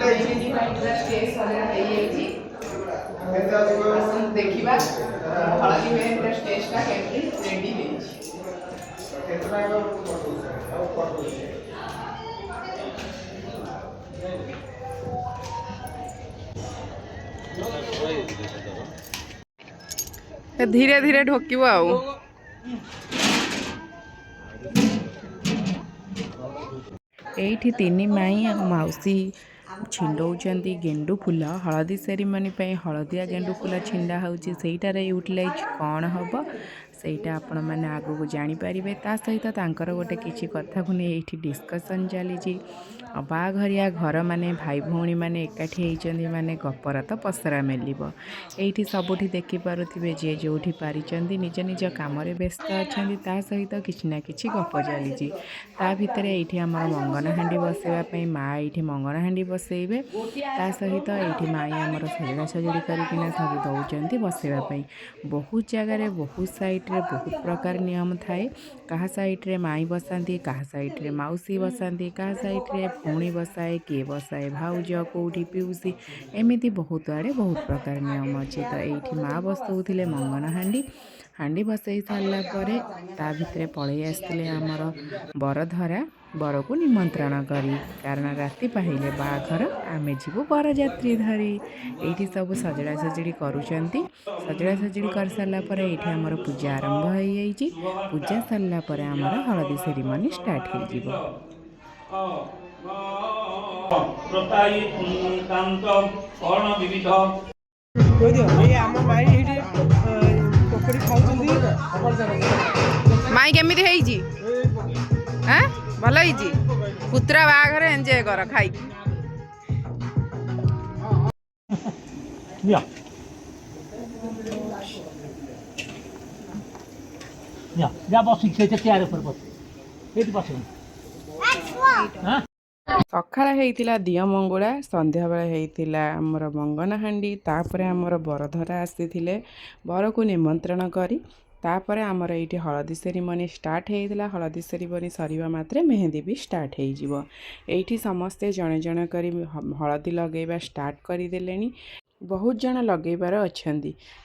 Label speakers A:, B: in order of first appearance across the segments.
A: देखा हलदी मेहंदी स्टेजटा केमती रेडी धीरे धीरे ढोक एठी तीन माई आ मौसी छिंडौचंदी गेंडू फूल हलदी सेरिमनी हलदिया गेंडू फूल छिंडा होउची सेटार यूटिलाइज कौन हम सेटा आपण मैंने आगू को जानीपारे ता सहित तांकर गोटे किसी कथा को नहीं ये डिस्कसन चली बाघरिया घर माने भाई भौणी मैंने एकाठी होती माने गपर तो पसरा मेल ये सबुठी देखिपे जे जो पारी निज निज कम व्यस्त अच्छा सहित किसी ना कि गप चली भितर ये आम मंगन हाँडी बसवाई माँ ये मंगन हाँडी बसइबे ता सहित ये माई आमर सजड़ा सजुड़ी करना सब दौरान बसवाई बहुत जगार बहुत सैड्रे बहुत प्रकार नियम थाए क्या सैड्रे माई बसाती क्या सैड्रे मौसी बसाती क्या सैड्रे भौणी बसाए किए बसाए भाउज कौटी पिउसी एमती बहुत आड़े बहुत प्रकार नियम अच्छी तो ये माँ बसौले मंगन हाँडी हाँडी बसई सारापर ता भितर पलि आसते आमर बरधरा बर को निमंत्रण करी कारण राति पाहिले बाघर आमे जीवु बरजात्री धरी ये सब सजड़ा सजड़ी करुँच सजड़ा सजड़ी कर सारापर ये आमर पूजा आरंभ हो जाइए पूजा सारापर आमर हलदी सेरिमनी स्टार्ट हो माई केमी भल पुत्रा बाघर एंजय कर खाई सकाळ होता दिय मंगुला संध्या बेले होता आमर मंगन हाँडी तापर आमर बरधरा आसी बर को निमंत्रण करी तापर आमर ये हलदी सेरिमनी स्टार्ट होता हलदी सेरिमनी सरिबा मात्रे मेहंदी भी स्टार्ट हो समस्ते जड़े जड़े कर हलदी लगेबा स्टार्ट करदे बहुत जन लगेबार अच्छा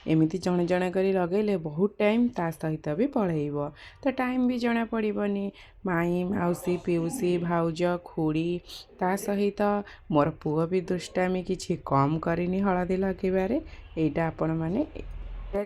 A: एमती जड़े जड़े कर लगेले बहुत टाइम ता सहित भी पलैब तो टाइम भी जना पड़नी माई मौसी पिउसी भाउज खुड़ी ता सहित मोर पुओ भी दुष्टामी किछि कम करनी हलदी लगेबारे एटा आपण माने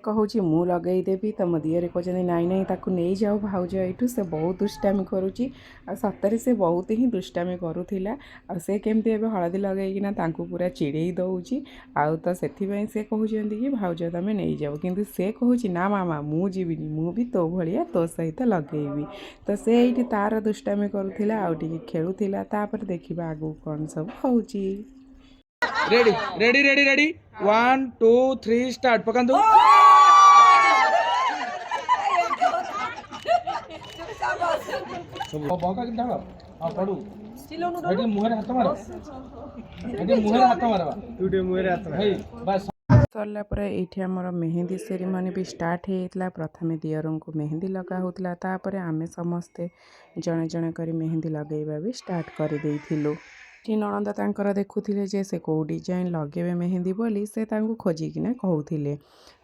A: कहूँ मु लगेदेवी तो मो दिहरे कहते नाई नाई ताकू नहीं जाओ भाउज यू से बहुत दुष्टामी करुच्ची सतरे से बहुत ही दुष्टामी करूला से केमती हलदी लगेकिना तांकू पूरा चिड़े दौची आउ तो से कहते कि भाउज तुम नहीं जाओ किंतु से कहूँ ना मामा मु जीविनी मु भी तो भाया तो सहित लगेबी तो से ये तार दुष्टामी करूला आउ खेलुला तापर देखा आगू कौन सब हो
B: ready ready ready ready 1 2 3 start पकांदो सब बका कि डालो आ पडू चिलोनु दो एडी मुहरे हाथ मारो एडी मुहरे हाथ मारबा टुडे मुहरे हाथ मार हे बस
A: सरला पर ये आमर मेहंदी सेरिमनी भी स्टार्ट होता प्रथमे दियरों को मेहंदी लगा होता तापर आमे समस्ते जड़े जड़े कर मेहंदी लगेबा भी स्टार्ट कर देइथिलु नणंद तांकर देखुथिले जे से को डिजाइन लगेबे मेहंदी बोली से तांको खोजिकिना कहउथिले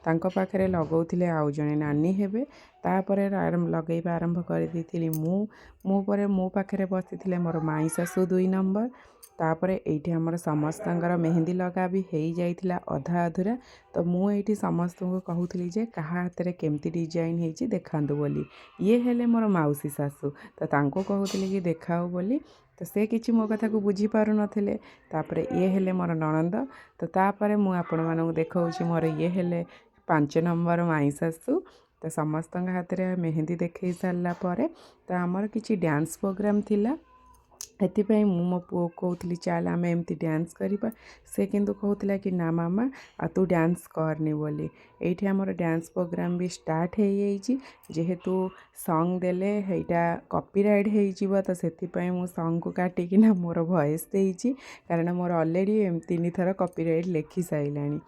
A: तांको पाखरे लगौथिले आउ जणे नानी हेबे तापरे लगेबा आरंभ कर देइथिली मु परे मो पाखरे बसिथिले मोर माई सासु 2 नंबर तापरे एठी हमर समस्तंगर मेहंदी लगा भी हेई जाइथिला अधा अधूरा तो मु एठी समस्त को कहउथिली जे कहा हातरे केमती डिजाइन हेची देखांदु बोली ये हेले मोर माउसी सासु तो तांको कहउथिली कि देखाओ बोली तो से किसी मो कथा को बुझी पारु नथिले तापरे ये हेले मोर नणंद तो तापरे मु आपण मानू देखाउची मोर ये हेले 5 नंबर माई सासु तो समस्त हाथ में मेहंदी देखे सारा पर तो आमर किसी डांस प्रोग्राम थिला एथिपाई मो पुओ कहूली चल आम एमती डांस करवा से किंतु कहूला कि ना मामा आ तू डांस करनी बोली ये आमर डांस प्रोग्राम भी स्टार्ट हो जाइए जेहेतु सॉन्ग देले हेटा कॉपीराइट हो तो से सॉन्ग को काटिकिना मोर वॉइस देइछि कारण मोर ऑलरेडी 3 थर कॉपीराइट लिखि साइलानी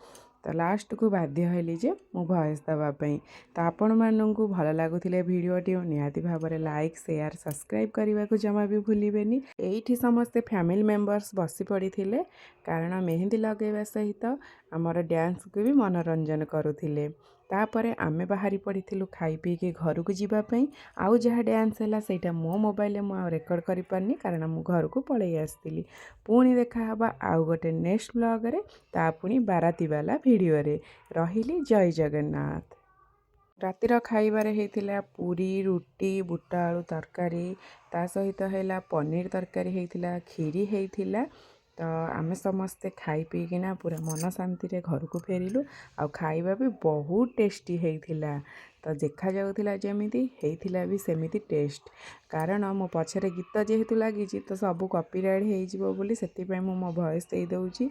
A: ତ ଲାଷ୍ଟକୁ ବାଧ୍ୟ ହେଲି ଯେ ମୁଁ ଭଏସ୍ ଦେବା ପାଇଁ। ତ ଆପଣମାନଙ୍କୁ ଭଲ ଲାଗୁଥିଲେ ଭିଡ଼ିଓଟି ନିହାତି ଭାବରେ ଲାଇକ୍ ସେୟାର ସବସ୍କ୍ରାଇବ୍ କରିବାକୁ ଜମା ବି ଭୁଲିବେନି। ଏଇଠି ସମସ୍ତେ ଫ୍ୟାମିଲି ମେମ୍ବର୍ସ ବସି ପଡ଼ିଥିଲେ କାରଣ ମେହେନ୍ଦି ଲଗାଇବା ସହିତ ଆମର ଡ୍ୟାନ୍ସକୁ ବି ମନୋରଞ୍ଜନ କରୁଥିଲେ। ତାପରେ ଆମେ ବାହାରି ପଡ଼ିଥିଲୁ ଖାଇ ପିଇକି ଘରକୁ ଯିବା ପାଇଁ। ଆଉ ଯାହା ଡ୍ୟାନ୍ସ ହେଲା ସେଇଟା ମୋ ମୋବାଇଲରେ ମୁଁ ଆଉ ରେକର୍ଡ଼ କରିପାରିନି କାରଣ ମୁଁ ଘରକୁ ପଳେଇ ଆସିଥିଲି। ପୁଣି ଦେଖାହେବା ଆଉ ଗୋଟେ ନେକ୍ସଟ ବ୍ଲଗରେ, ତା ପୁଣି ବାରାତିବାଲା ଭିଡ଼ିଓରେ। ରହିଲି, ଜୟ ଜଗନ୍ନାଥ। ରାତିର ଖାଇବାରେ ହେଇଥିଲା ପୁରୀ, ରୁଟି, ବୁଟ ଆଳୁ ତରକାରୀ, ତା ସହିତ ହେଲା ପନିର ତରକାରୀ ହେଇଥିଲା, କ୍ଷୀରି ହେଇଥିଲା। ତ ଆମେ ସମସ୍ତେ ଖାଇ ପିଇକିନା ପୁରା ମନ ଶାନ୍ତିରେ ଘରକୁ ଫେରିଲୁ। ଆଉ ଖାଇବା ବି ବହୁତ ଟେଷ୍ଟି ହେଇଥିଲା। ତ ଦେଖାଯାଉଥିଲା ଯେମିତି ହେଇଥିଲା ବି ସେମିତି ଟେଷ୍ଟ। କାରଣ ମୋ ପଛରେ ଗୀତ ଯେହେତୁ ଲାଗିଛି ତ ସବୁ କପିରାଇଟ୍ ହେଇଯିବ ବୋଲି ସେଥିପାଇଁ ମୁଁ ମୋ ଭଏସ୍ ଦେଇଦେଉଛି।